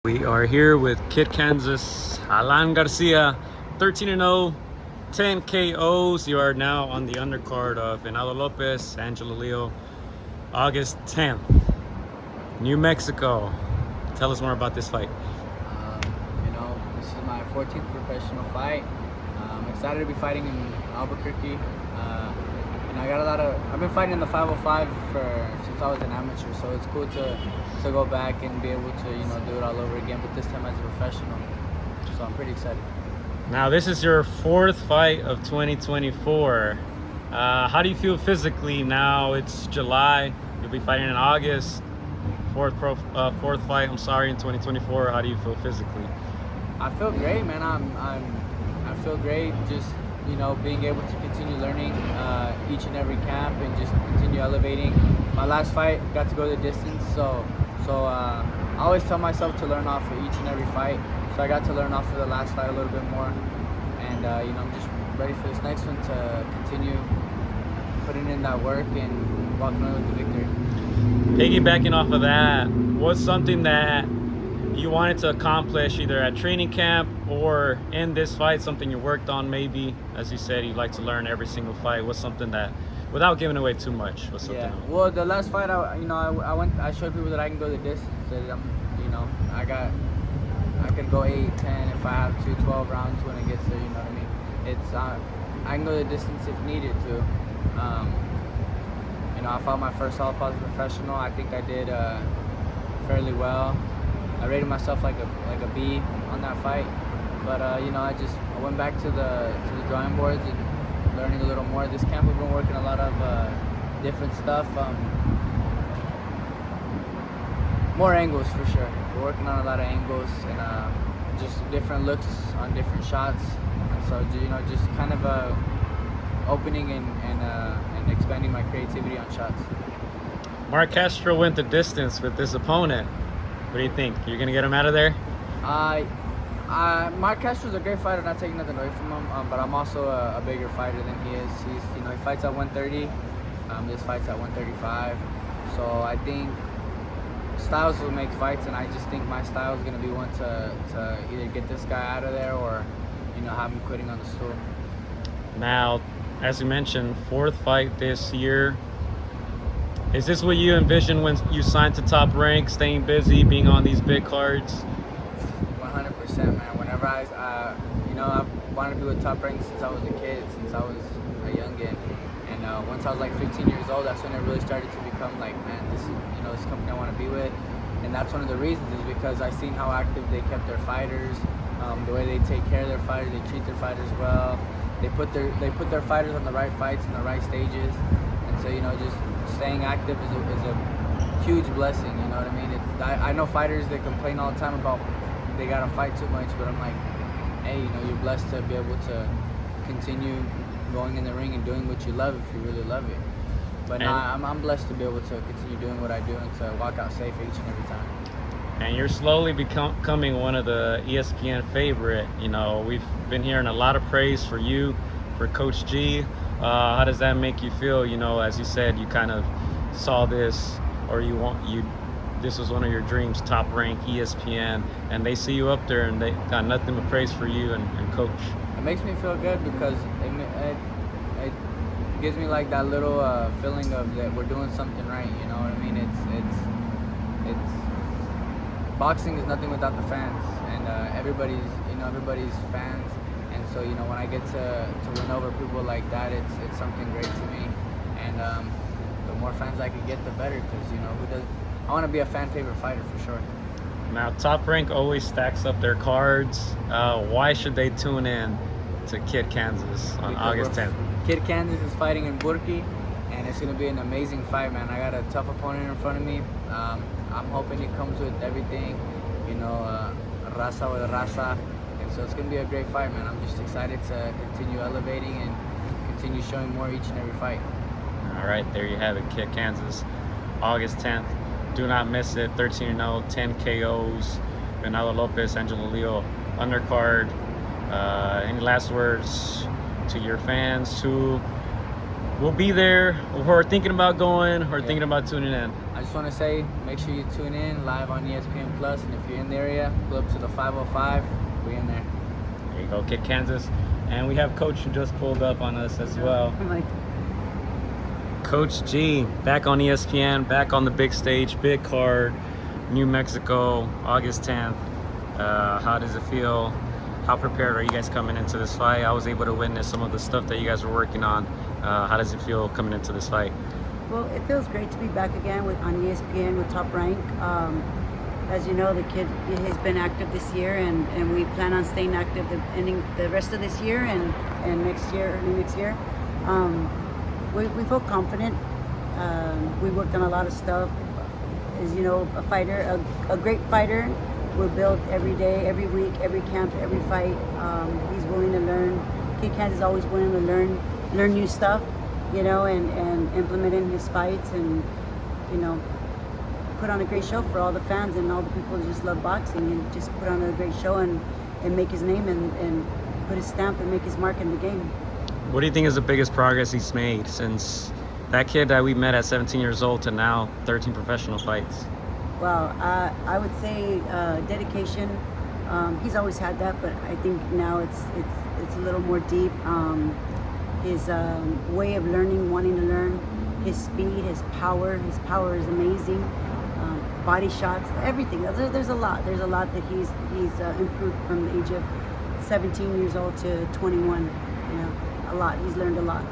We are here with Kid Kansas, Alan Garcia, 13-0, 10 KOs. You are now on the undercard of Venado Lopez, Angelo Leo, August 10th, New Mexico. Tell us more about this fight. This is my 14th professional fight. I'm excited to be fighting in Alburquerque. I've been fighting in the 505 since I was an amateur, so it's cool to go back and be able to do it all over again, but this time as a professional. So I'm pretty excited. Now this is your fourth fight of 2024. How do you feel physically now? It's July. You'll be fighting in August. Fourth fight. In 2024. How do you feel physically? I feel great, man. I feel great. Just being able to continue learning each and every camp and just continue elevating. My last fight got to go the distance, so I always tell myself to learn off of each and every fight. So I got to learn off of the last fight a little bit more, and I'm just ready for this next one to continue putting in that work and walking away with the victory. Piggybacking off of that, what's something that you wanted to accomplish either at training camp or in this fight, something you worked on maybe? As you said, you like to learn every single fight. What's something that, without giving away too much, what's something? Yeah, well, the last fight, I showed people that I can go the distance. That I could go 8, 10 if I have to, 12 rounds when it gets there, you know what I mean? It's, I can go the distance if needed to. I fought my first all-positive professional. I think I did fairly well. I rated myself like a B on that fight, but I went back to the drawing boards and learning a little more. This camp we've been working a lot of different stuff, more angles for sure. We're working on a lot of angles and just different looks on different shots, and so just kind of opening and expanding my creativity on shots. Mark Castro went the distance with this opponent. What do you think? You're gonna get him out of there? Mark Castro's a great fighter, not taking nothing away from him, but I'm also a bigger fighter than he is. He fights at 130. This fight's at 135. So I think styles will make fights, and I just think my style is gonna be one to either get this guy out of there or have him quitting on the stool. Now, as you mentioned, fourth fight this year. Is this what you envisioned when you signed to Top Rank, staying busy, being on these big cards? 100%, man. Whenever I've wanted to be with Top Rank since I was a kid, since I was a youngin'. And once I was like 15 years old, that's when it really started to become like, man, this is this company I want to be with. And that's one of the reasons is because I seen how active they kept their fighters, the way they take care of their fighters, they treat their fighters well. They put their fighters on the right fights in the right stages. And so just staying active is a huge blessing, you know what I mean? I know fighters that complain all the time about they gotta fight too much, but I'm like, hey, you're blessed to be able to continue going in the ring and doing what you love if you really love it. But I'm blessed to be able to continue doing what I do and to walk out safe each and every time. And you're slowly becoming one of the ESPN favorite. We've been hearing a lot of praise for you, for Coach G. How does that make you feel? As you said, you kind of saw this, or this was one of your dreams, Top Rank, ESPN, and they see you up there, and they got nothing but praise for you and Coach. It makes me feel good because it gives me like that little feeling of that we're doing something right. You know what I mean? It's boxing is nothing without the fans, and everybody's fans. And so when I get to win over people like that, it's something great to me. And the more fans I can get, the better. Because I want to be a fan favorite fighter for sure. Now, Top Rank always stacks up their cards. Why should they tune in to Kid Kansas on August 10th? Kid Kansas is fighting in Burquerque, and it's going to be an amazing fight, man. I got a tough opponent in front of me. I'm hoping he comes with everything, raza with raza. And so it's going to be a great fight, man. I'm just excited to continue elevating and continue showing more each and every fight. All right, there you have it, Kid Kansas, August 10th. Do not miss it. 13-0, 10 KOs. Venado Lopez, Angelo Leo, undercard. Any last words to your fans who will be there, or are thinking about going, or thinking about tuning in? I I just want to say, make sure you tune in live on ESPN Plus, and if you're in the area, pull up to the 505. We're in there. There you go, Kid Kansas. And we have Coach who just pulled up on us as well. Coach G, back on ESPN, back on the big stage, big card, New Mexico, August 10th. How does it feel? How prepared are you guys coming into this fight? I was able to witness some of the stuff that you guys were working on. How does it feel coming into this fight? Well, it feels great to be back again on ESPN with Top Rank. As you know, the kid has been active this year, and we plan on staying active ending the rest of this year and next year, early next year. We feel confident. We worked on a lot of stuff. As you know, a great fighter will build every day, every week, every camp, every fight. He's willing to learn. Kid Kansas is always willing to learn new stuff, you know, and implement in his fights, and you know, put on a great show for all the fans and all the people who just love boxing, and just put on a great show and make his name and put his stamp and make his mark in the game. What do you think is the biggest progress he's made since that kid that we met at 17 years old to now 13 professional fights? Well, I would say dedication. He's always had that, but I think now it's a little more deep. His way of learning, wanting to learn, his speed, his power is amazing. Body shots, everything. There's a lot that he's improved from the age of 17 years old to 21. You know, a lot. He's learned a lot.